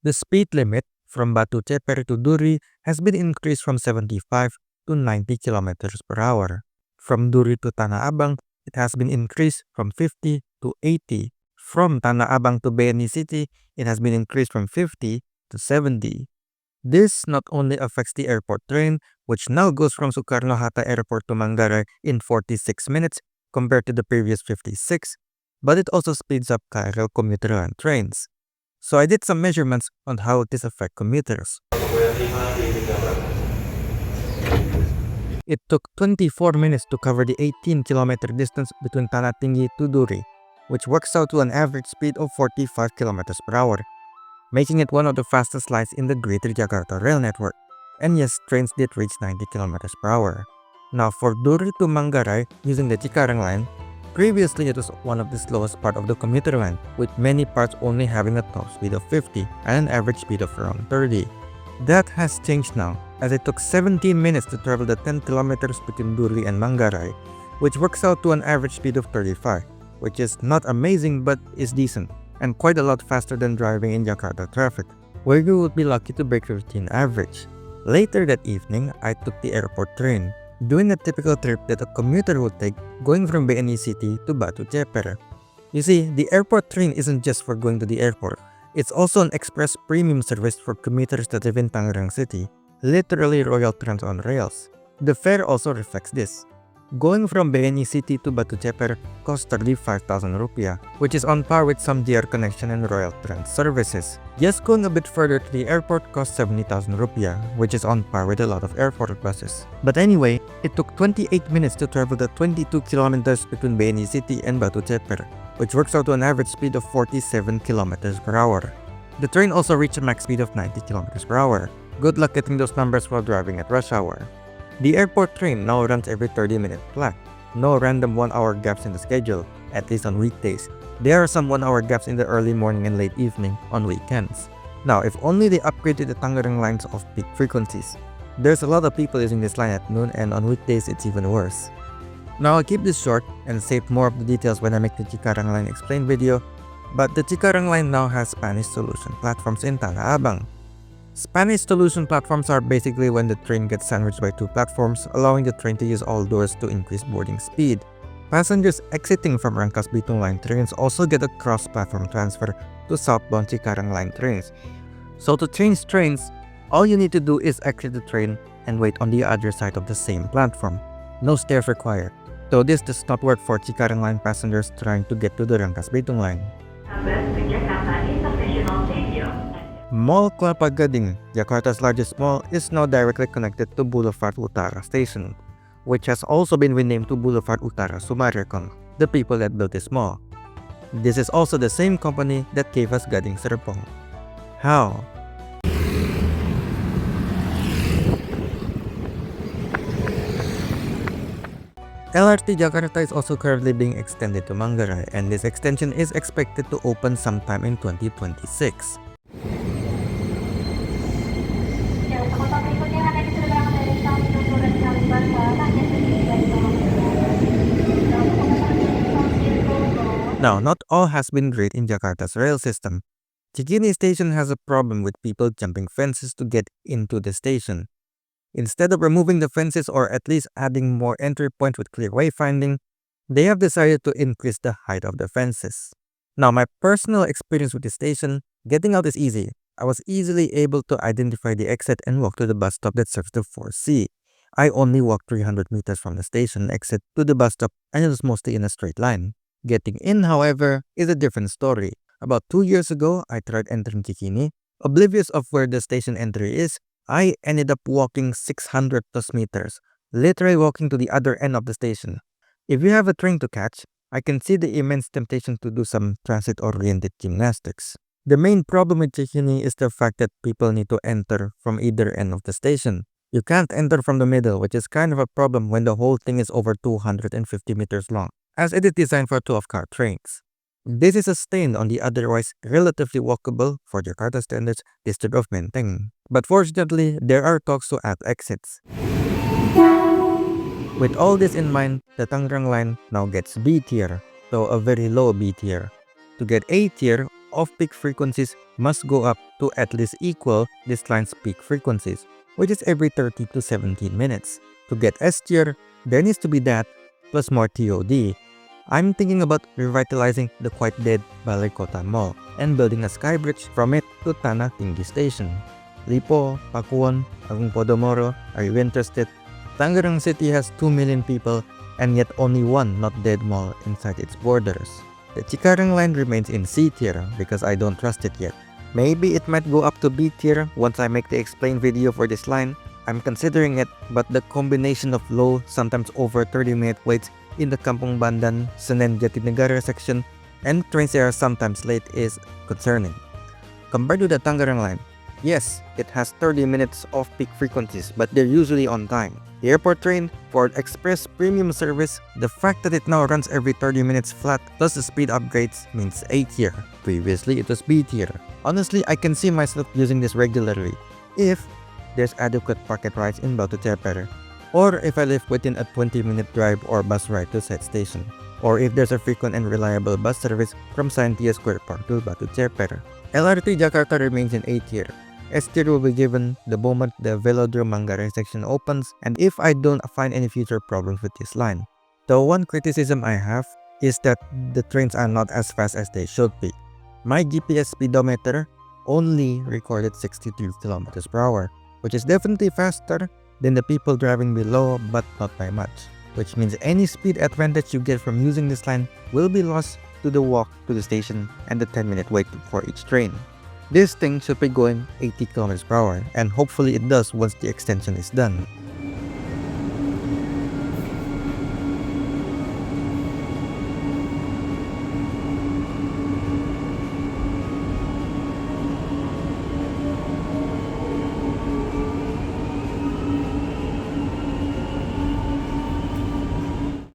The speed limit from Batu Ceper to Duri has been increased from 75 to 90 kilometers per hour. From Duri to Tanah Abang, it has been increased from 50 to 80. From Tanah Abang to BNI City, it has been increased from 50 to 70. This not only affects the airport train, which now goes from Soekarno-Hatta Airport to Manggarai in 46 minutes compared to the previous 56, but it also speeds up KRL commuter line trains. So I did some measurements on how this affects commuters. It took 24 minutes to cover the 18-kilometer distance between Tanah Tinggi to Duri, which works out to an average speed of 45 kilometers per hour, making it one of the fastest lines in the Greater Jakarta rail network. And yes, trains did reach 90 kilometers per hour. Now for Duri to Manggarai using the Cikarang line, previously it was one of the slowest part of the commuter line, with many parts only having a top speed of 50 and an average speed of around 30. That has changed now, as it took 17 minutes to travel the 10 kilometers between Duri and Manggarai, which works out to an average speed of 35, which is not amazing but is decent, and quite a lot faster than driving in Jakarta traffic, where you would be lucky to break 15 average. Later that evening, I took the airport train, doing a typical trip that a commuter would take going from BNI City to Batu Ceper. You see, the airport train isn't just for going to the airport, it's also an express premium service for commuters that live in Tangerang City, literally royal trans on rails. The fare also reflects this. Going from BNI City to Batu Ceper costs 35,000 rupiah, which is on par with some DR Connection and Royal Trans services. Just going a bit further to the airport costs 70,000 rupiah, which is on par with a lot of airport buses. But anyway, it took 28 minutes to travel the 22 kilometers between BNI City and Batu Ceper, which works out to an average speed of 47 kilometers per hour. The train also reached a max speed of 90 kilometers per hour. Good luck getting those numbers while driving at rush hour. The airport train now runs every 30-minute flat. No random 1-hour gaps in the schedule, at least on weekdays. There are some 1-hour gaps in the early morning and late evening on weekends. Now, if only they upgraded the Tangerang lines of peak frequencies. There's a lot of people using this line at noon, and on weekdays it's even worse. Now I'll keep this short and save more of the details when I make the Cikarang line explain video, but the Cikarang line now has Spanish solution platforms in Tanah Abang. Spanish solution platforms are basically when the train gets sandwiched by two platforms, allowing the train to use all doors to increase boarding speed. Passengers exiting from Rangkas Bitung line trains also get a cross-platform transfer to southbound Cikarang line trains. So to change trains, all you need to do is exit the train and wait on the other side of the same platform. No stairs required, though this does not work for Cikarang line passengers trying to get to the Rangkas Bitung line. Mall Kelapa Gading, Jakarta's largest mall, is now directly connected to Boulevard Utara station, which has also been renamed to Boulevard Utara Sumarekon, the people that built this mall. This is also the same company that gave us Gading Serpong. How? LRT Jakarta is also currently being extended to Manggarai, and this extension is expected to open sometime in 2026. Now, not all has been great in Jakarta's rail system. Cikini station has a problem with people jumping fences to get into the station. Instead of removing the fences or at least adding more entry points with clear wayfinding, they have decided to increase the height of the fences. Now, my personal experience with the station, getting out is easy. I was easily able to identify the exit and walk to the bus stop that serves the 4C. I only walked 300 meters from the station exit to the bus stop, and it was mostly in a straight line. Getting in, however, is a different story. About 2 years ago, I tried entering Cikini. Oblivious of where the station entry is, I ended up walking 600 plus meters, literally walking to the other end of the station. If you have a train to catch, I can see the immense temptation to do some transit-oriented gymnastics. The main problem with Cikini is the fact that people need to enter from either end of the station. You can't enter from the middle, which is kind of a problem when the whole thing is over 250 meters long, as it is designed for 12-car trains. This is a stain on the otherwise relatively walkable, for Jakarta standards, district of Menteng. But fortunately, there are talks to add exits. With all this in mind, the Tangerang line now gets B tier, though a very low B tier. To get A tier, off-peak frequencies must go up to at least equal this line's peak frequencies, which is every 30 to 17 minutes. To get S tier, there needs to be that, plus more TOD. I'm thinking about revitalizing the quite dead Balay Kota Mall and building a skybridge from it to Tanah Tinggi Station. Lipo, Pakuan, Agung Podomoro, are you interested? Tangerang City has 2 million people and yet only one not dead mall inside its borders. The Cikarang line remains in C tier because I don't trust it yet. Maybe it might go up to B tier once I make the explain video for this line. I'm considering it, but the combination of low, sometimes over 30-minute waits in the Kampung Bandan, Senen Jatinegara section and trains that are sometimes late is concerning. Compared to the Tangerang line, yes, it has 30 minutes of peak frequencies, but they're usually on time. The airport train, for express premium service, the fact that it now runs every 30 minutes flat plus the speed upgrades means A tier. Previously, it was B tier. Honestly, I can see myself using this regularly if there's adequate pocket rides in Batu Cerper, or if I live within a 20-minute drive or bus ride to said station, or if there's a frequent and reliable bus service from Scientia Square Park to Batu Cerper. LRT Jakarta remains in A tier. S tier will be given the moment the Velodrome Manggarai section opens and if I don't find any future problems with this line. The one criticism I have is that the trains are not as fast as they should be. My GPS speedometer only recorded 63 km per hour, which is definitely faster than the people driving below but not by much, which means any speed advantage you get from using this line will be lost to the walk to the station and the 10-minute wait for each train. This thing should be going 80 km per hour and hopefully it does once the extension is done.